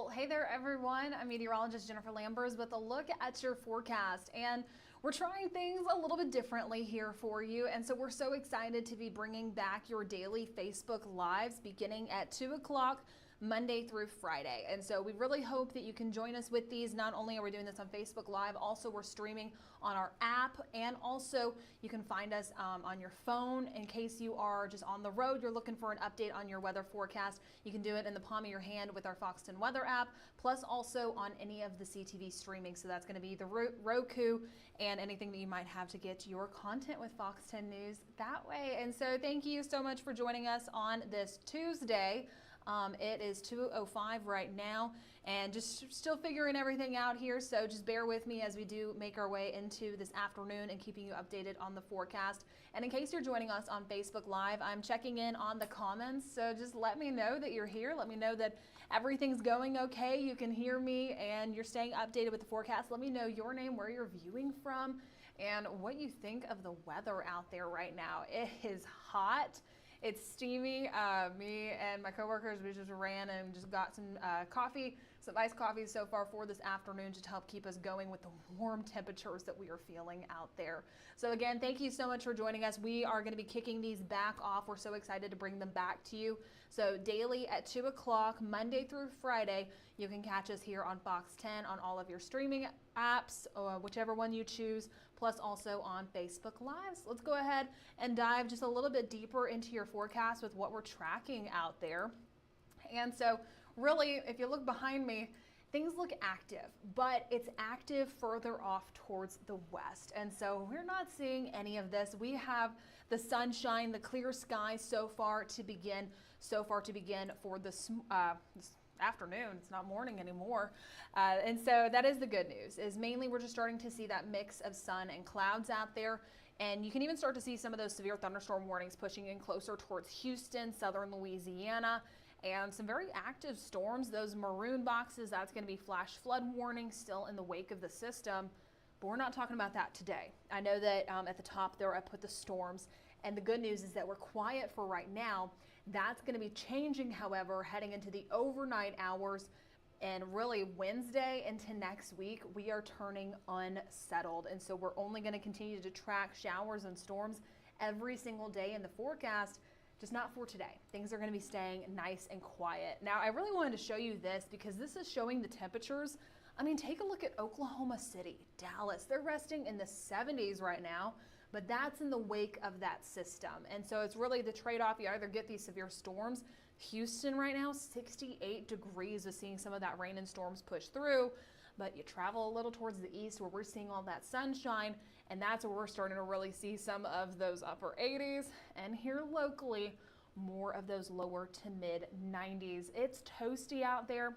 Well, hey there, everyone. I'm meteorologist Jennifer Lambers with a look at your forecast. And we're trying things a little bit differently here for you. And so we're so excited to be bringing back your daily Facebook Lives beginning at 2 o'clock. Monday through Friday. And so we really hope that you can join us with these. Not only are we doing this on Facebook Live, also we're streaming on our app, and also you can find us on your phone in case you are just on the road, you're looking for an update on your weather forecast. You can do it in the palm of your hand with our Fox 10 weather app, plus also on any of the CTV streaming. So that's going to be the Roku and anything that you might have to get your content with Fox 10 News that way. And so thank you so much for joining us on this Tuesday. It is 2:05 right now, and just still figuring everything out here, so just bear with me as we do make our way into this afternoon and keeping you updated on the forecast. And in case you're joining us on Facebook Live, I'm checking in on the comments, so just let me know that you're here. Let me know that everything's going okay. You can hear me and you're staying updated with the forecast. Let me know your name, where you're viewing from, and what you think of the weather out there right now. It is hot. It's steamy. Me and my coworkers, we just ran and just got some coffee, some iced coffee so far for this afternoon to help keep us going with the warm temperatures that we are feeling out there. So again, thank you so much for joining us. We are going to be kicking these back off. We're so excited to bring them back to you. So daily at 2 o'clock, Monday through Friday, you can catch us here on Fox 10 on all of your streaming apps, whichever one you choose, plus also on Facebook Lives. Let's go ahead and dive just a little bit deeper into your forecast with what we're tracking out there. And so really, if you look behind me, things look active, but it's active further off towards the west. And so we're not seeing any of this. We have the sunshine, the clear sky so far to begin for this afternoon. It's not morning anymore. And so that is the good news, is mainly we're just starting to see that mix of sun and clouds out there. And you can even start to see some of those severe thunderstorm warnings pushing in closer towards Houston, southern Louisiana, and some very active storms. Those maroon boxes, that's going to be flash flood warning still in the wake of the system. But we're not talking about that today. I know that at the top there I put the storms, and the good news is that we're quiet for right now. That's going to be changing, however, heading into the overnight hours, and really Wednesday into next week, we are turning unsettled. And so we're only going to continue to track showers and storms every single day in the forecast, just not for today. Things are going to be staying nice and quiet. Now, I really wanted to show you this because this is showing the temperatures. I mean, take a look at Oklahoma City, Dallas. They're resting in the 70s right now, but that's in the wake of that system. And so it's really the trade-off. You either get these severe storms. Houston right now, 68 degrees, is seeing some of that rain and storms push through. But you travel a little towards the east where we're seeing all that sunshine, and that's where we're starting to really see some of those upper 80s. And here locally, more of those lower to mid 90s. It's toasty out there.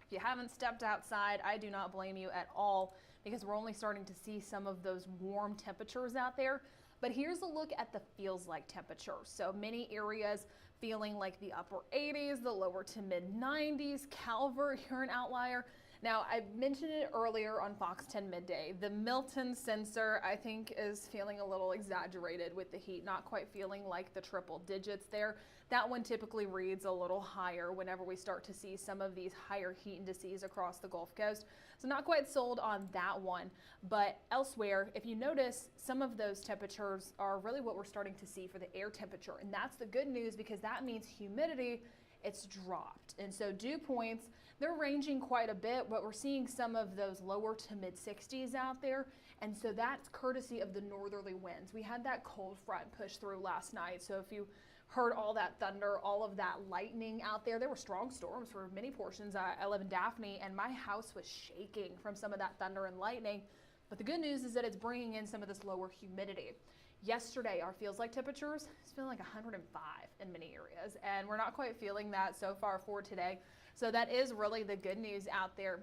If you haven't stepped outside, I do not blame you at all, because we're only starting to see some of those warm temperatures out there. But here's a look at the feels like temperature. So many areas feeling like the upper 80s, the lower to mid 90s. Calvert, you're an outlier. Now, I mentioned it earlier on Fox 10 Midday. The Milton sensor, I think, is feeling a little exaggerated with the heat, not quite feeling like the triple digits there. That one typically reads a little higher whenever we start to see some of these higher heat indices across the Gulf Coast. So not quite sold on that one. But elsewhere, if you notice, some of those temperatures are really what we're starting to see for the air temperature. And that's the good news, because that means humidity, it's dropped. And so dew points, they're ranging quite a bit, but we're seeing some of those lower to mid 60s out there. And so that's courtesy of the northerly winds. We had that cold front push through last night. So if you heard all that thunder, all of that lightning out there, there were strong storms for many portions. I live in Daphne, and my house was shaking from some of that thunder and lightning. But the good news is that it's bringing in some of this lower humidity. Yesterday, our feels like temperatures, it's feeling like 105 in many areas, and we're not quite feeling that so far for today. So that is really the good news out there.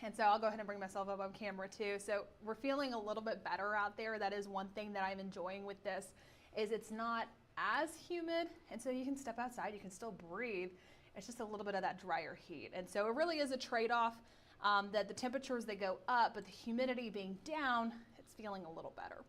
And so I'll go ahead and bring myself up on camera too. So we're feeling a little bit better out there. That is one thing that I'm enjoying with this, is it's not as humid, and so you can step outside, you can still breathe. It's just a little bit of that drier heat. And so it really is a trade-off, that the temperatures, they go up, but the humidity being down, it's feeling a little better.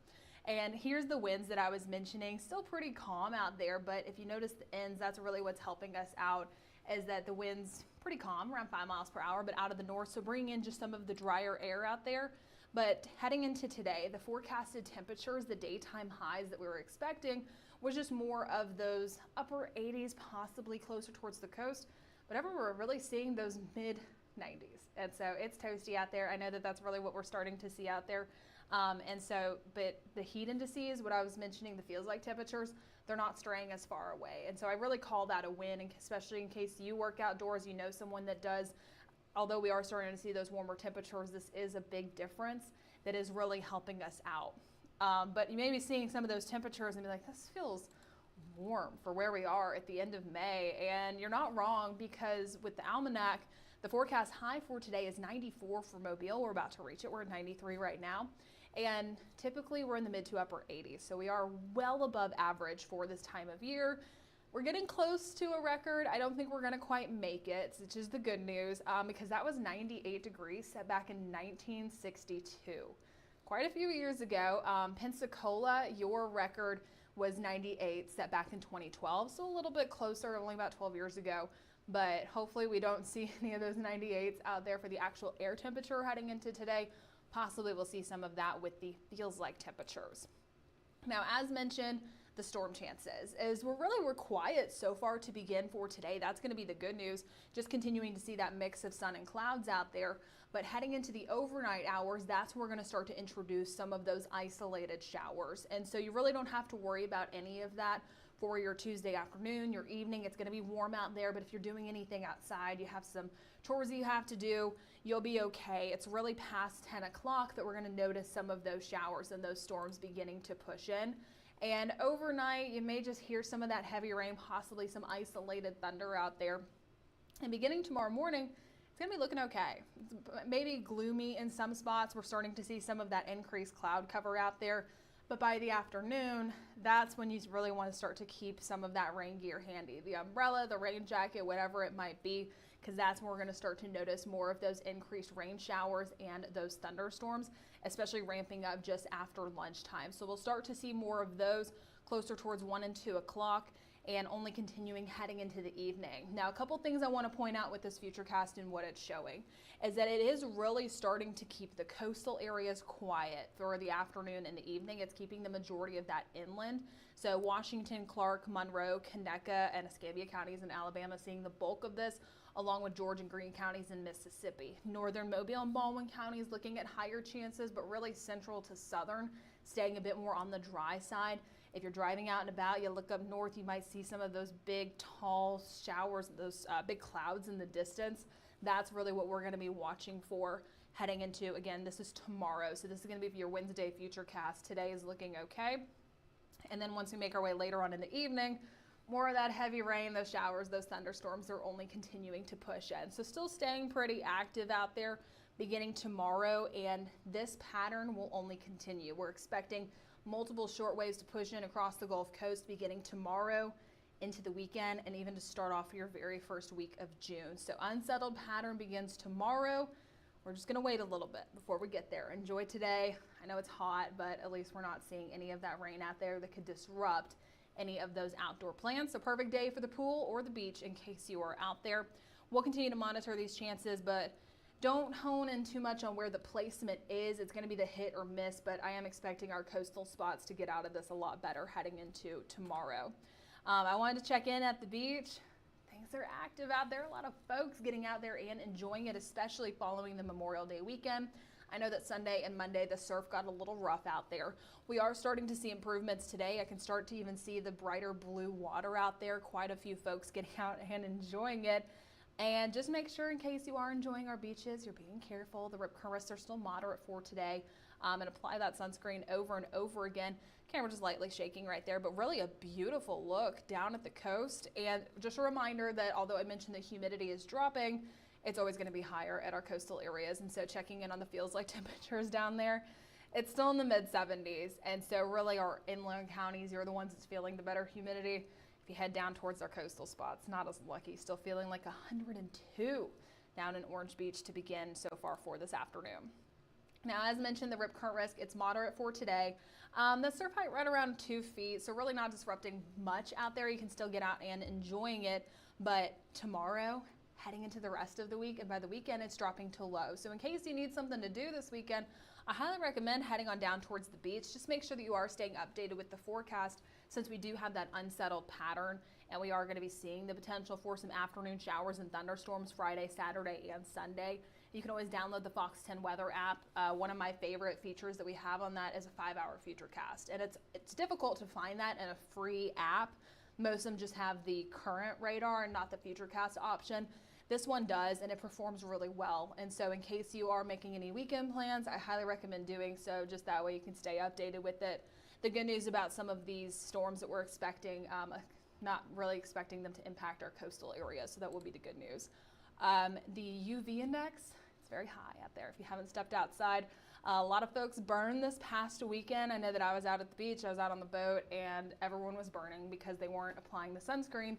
And here's the winds that I was mentioning. Still pretty calm out there, but if you notice the ends, that's really what's helping us out, is that the wind's pretty calm, around 5 miles per hour, but out of the north, so bringing in just some of the drier air out there. But heading into today, the forecasted temperatures, the daytime highs that we were expecting, was just more of those upper 80s, possibly closer towards the coast. But everywhere we're really seeing those mid 90s. And so it's toasty out there. I know that that's really what we're starting to see out there. But the heat indices, what I was mentioning, the feels like temperatures, they're not straying as far away. And so I really call that a win, especially in case you work outdoors, you know someone that does. Although we are starting to see those warmer temperatures, this is a big difference that is really helping us out. But you may be seeing some of those temperatures and be like, this feels warm for where we are at the end of May. And you're not wrong, because with the almanac, the forecast high for today is 94 for Mobile. We're about to reach it. We're at 93 right now. And typically we're in the mid to upper 80s. So we are well above average for this time of year. We're getting close to a record. I don't think we're going to quite make it, which is the good news, because that was 98 degrees set back in 1962. Quite a few years ago. Pensacola, your record was 98, set back in 2012. So a little bit closer, only about 12 years ago. But hopefully we don't see any of those 98s out there for the actual air temperature heading into today. Possibly we'll see some of that with the feels like temperatures. Now, as mentioned, the storm chances is we're quiet so far to begin for today. That's going to be the good news. Just continuing to see that mix of sun and clouds out there. But heading into the overnight hours, that's where we're going to start to introduce some of those isolated showers. And so you really don't have to worry about any of that for your Tuesday afternoon, your evening. It's going to be warm out there, but if you're doing anything outside, you have some chores you have to do, you'll be okay. It's really past 10 o'clock that we're going to notice some of those showers and those storms beginning to push in. And overnight, you may just hear some of that heavy rain, possibly some isolated thunder out there. And beginning tomorrow morning, it's going to be looking okay. It's maybe gloomy in some spots. We're starting to see some of that increased cloud cover out there. But by the afternoon, that's when you really want to start to keep some of that rain gear handy. The umbrella, the rain jacket, whatever it might be, because that's when we're going to start to notice more of those increased rain showers and those thunderstorms, especially ramping up just after lunchtime. So we'll start to see more of those closer towards 1 and 2 o'clock, and only continuing heading into the evening. Now, a couple things I want to point out with this futurecast and what it's showing is that it is really starting to keep the coastal areas quiet for the afternoon and the evening. It's keeping the majority of that inland. So Washington, Clark, Monroe, Conecuh, and Escambia counties in Alabama seeing the bulk of this, along with George and Greene counties in Mississippi. Northern Mobile and Baldwin counties looking at higher chances, but really central to southern, staying a bit more on the dry side. If you're driving out and about, you look up north, you might see some of those big, tall showers, those big clouds in the distance. That's really what we're going to be watching for heading into, again, this is tomorrow. So this is going to be your Wednesday futurecast. Today is looking okay. And then once we make our way later on in the evening, more of that heavy rain, those showers, those thunderstorms are only continuing to push in. So still staying pretty active out there beginning tomorrow, and this pattern will only continue. We're expecting multiple short waves to push in across the Gulf Coast beginning tomorrow into the weekend, and even to start off your very first week of June. So unsettled pattern begins tomorrow. We're just going to wait a little bit before we get there. Enjoy today. I know it's hot, but at least we're not seeing any of that rain out there that could disrupt any of those outdoor plans. So perfect day for the pool or the beach in case you are out there. We'll continue to monitor these chances, but don't hone in too much on where the placement is. It's going to be the hit or miss, but I am expecting our coastal spots to get out of this a lot better heading into tomorrow. I wanted to check in at the beach. Things are active out there. A lot of folks getting out there and enjoying it, especially following the Memorial Day weekend. I know that Sunday and Monday, the surf got a little rough out there. We are starting to see improvements today. I can start to even see the brighter blue water out there. Quite a few folks getting out and enjoying it. And just make sure, in case you are enjoying our beaches, you're being careful. The rip currents are still moderate for today. And apply that sunscreen over and over again. Camera just lightly shaking right there, but really a beautiful look down at the coast. And just a reminder that although I mentioned the humidity is dropping, it's always going to be higher at our coastal areas. And so checking in on the feels like temperatures down there, it's still in the mid 70s. And so really our inland counties, you're the ones that's feeling the better humidity. If you head down towards our coastal spots, not as lucky, still feeling like 102 down in Orange Beach to begin so far for this afternoon. Now, as mentioned, the rip current risk, it's moderate for today. The surf height right around 2 feet, so really not disrupting much out there. You can still get out and enjoying it, but tomorrow, heading into the rest of the week, and by the weekend, it's dropping to low. So in case you need something to do this weekend, I highly recommend heading on down towards the beach. Just make sure that you are staying updated with the forecast, since we do have that unsettled pattern, and we are going to be seeing the potential for some afternoon showers and thunderstorms Friday, Saturday, and Sunday. You can always download the Fox 10 weather app. One of my favorite features that we have on that is a 5-hour futurecast, and it's difficult to find that in a free app. Most of them just have the current radar and not the futurecast option. This one does, and it performs really well. And so in case you are making any weekend plans, I highly recommend doing so. Just that way you can stay updated with it. The good news about some of these storms that we're expecting, not really expecting them to impact our coastal areas, so that will be the good news. The UV index, it's very high out there. If you haven't stepped outside, a lot of folks burned this past weekend. I know that I was out at the beach, I was out on the boat, and everyone was burning because they weren't applying the sunscreen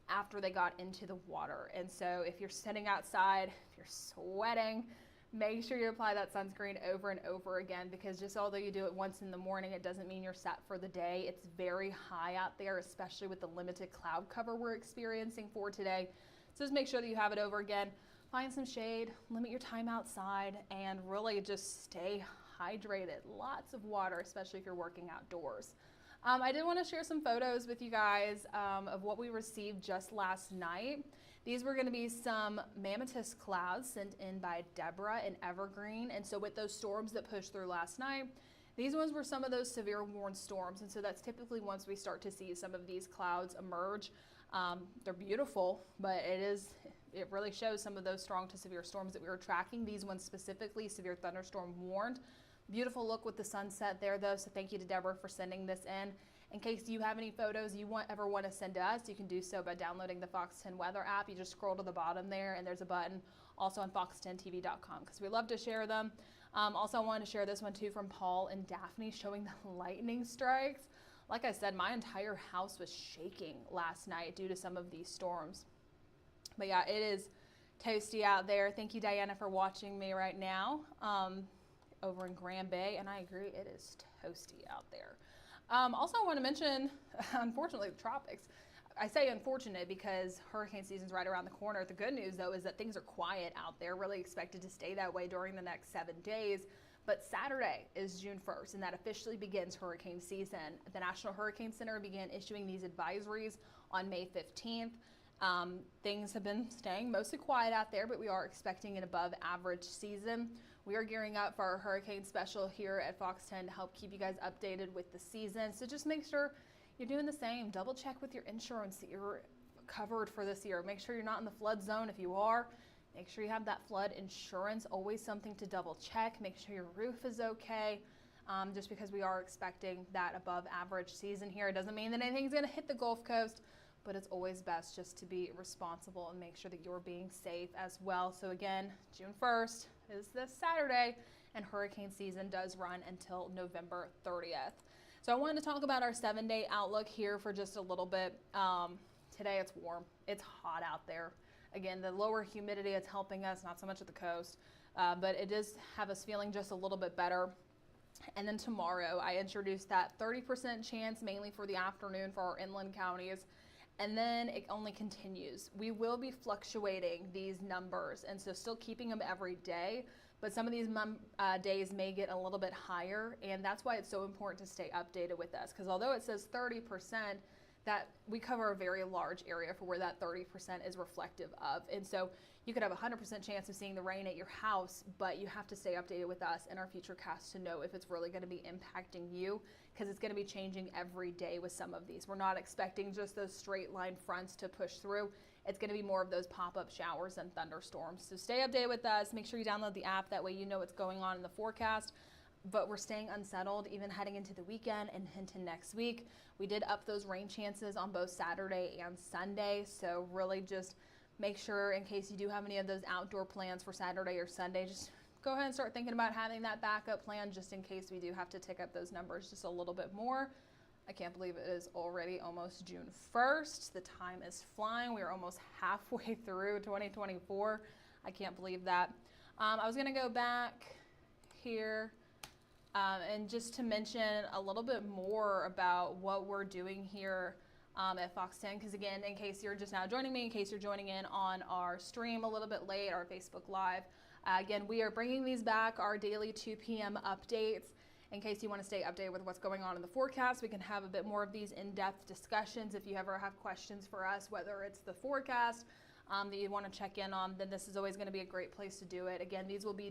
after they got into the water. And so if you're sitting outside, if you're sweating, make sure you apply that sunscreen over and over again, because just although you do it once in the morning, it doesn't mean you're set for the day. It's very high out there, especially with the limited cloud cover we're experiencing for today. So just make sure that you have it over again. Find some shade, limit your time outside, and really just stay hydrated. Lots of water, especially if you're working outdoors. I did want to share some photos with you guys of what we received just last night. These were going to be some mammatus clouds sent in by Deborah in Evergreen. And so with those storms that pushed through last night, these ones were some of those severe warned storms. And so that's typically once we start to see some of these clouds emerge. They're beautiful, but it really shows some of those strong to severe storms that we were tracking. These ones specifically, severe thunderstorm warned. Beautiful look with the sunset there, though, so thank you to Deborah for sending this in. In case you have any photos you ever want to send to us, you can do so by downloading the Fox 10 weather app. You just scroll to the bottom there, and there's a button also on fox10tv.com, because we love to share them. Also, I wanted to share this one, too, from Paul and Daphne, showing the lightning strikes. Like I said, my entire house was shaking last night due to some of these storms. But yeah, it is toasty out there. Thank you, Diana, for watching me right now. Over in Grand Bay, and I agree, it is toasty out there. Also, I want to mention, unfortunately, the tropics. I say unfortunate because hurricane season's right around the corner. The good news, though, is that things are quiet out there, really expected to stay that way during the next 7 days. But Saturday is June 1st, and that officially begins hurricane season. The National Hurricane Center began issuing these advisories on May 15th. Things have been staying mostly quiet out there, but we are expecting an above average season. We are gearing up for our hurricane special here at Fox 10 to help keep you guys updated with the season. So just make sure you're doing the same. Double check with your insurance that you're covered for this year. Make sure you're not in the flood zone. If you are, make sure you have that flood insurance. Always something to double check. Make sure your roof is okay. Just because we are expecting that above average season here, it doesn't mean that anything's going to hit the Gulf Coast, but it's always best just to be responsible and make sure that you're being safe as well. So again, June 1st is this Saturday, and hurricane season does run until November 30th. So I wanted to talk about our 7-day outlook here for just a little bit. Today it's warm, it's hot out there. Again, the lower humidity is helping us, not so much at the coast, but it does have us feeling just a little bit better. And then tomorrow I introduced that 30% chance mainly for the afternoon for our inland counties. And then it only continues. We will be fluctuating these numbers, and so still keeping them every day, but some of these days may get a little bit higher, and that's why it's so important to stay updated with us, because although it says 30%, that we cover a very large area for where that 30% is reflective of. And so you could have a 100% chance of seeing the rain at your house, but you have to stay updated with us and our future cast to know if it's really going to be impacting you, because it's going to be changing every day with some of these. We're not expecting just those straight line fronts to push through. It's going to be more of those pop-up showers and thunderstorms. So stay updated with us. Make sure you download the app. That way you know what's going on in the forecast. But we're staying unsettled even heading into the weekend and into next week. We did up those rain chances on both Saturday and Sunday. So really just make sure, in case you do have any of those outdoor plans for Saturday or Sunday, just go ahead and start thinking about having that backup plan just in case we do have to tick up those numbers just a little bit more. I can't believe it is already almost June 1st. The time is flying. We are almost halfway through 2024. I can't believe that. I was going to go back here. And just to mention a little bit more about what we're doing here at Fox 10, because again, in case you're just now joining me, in case you're joining in on our stream a little bit late, our Facebook Live, again, we are bringing these back, our daily 2 p.m. updates. In case you want to stay updated with what's going on in the forecast, we can have a bit more of these in-depth discussions. If you ever have questions for us, whether it's the forecast that you want to check in on, then this is always going to be a great place to do it. Again, these will be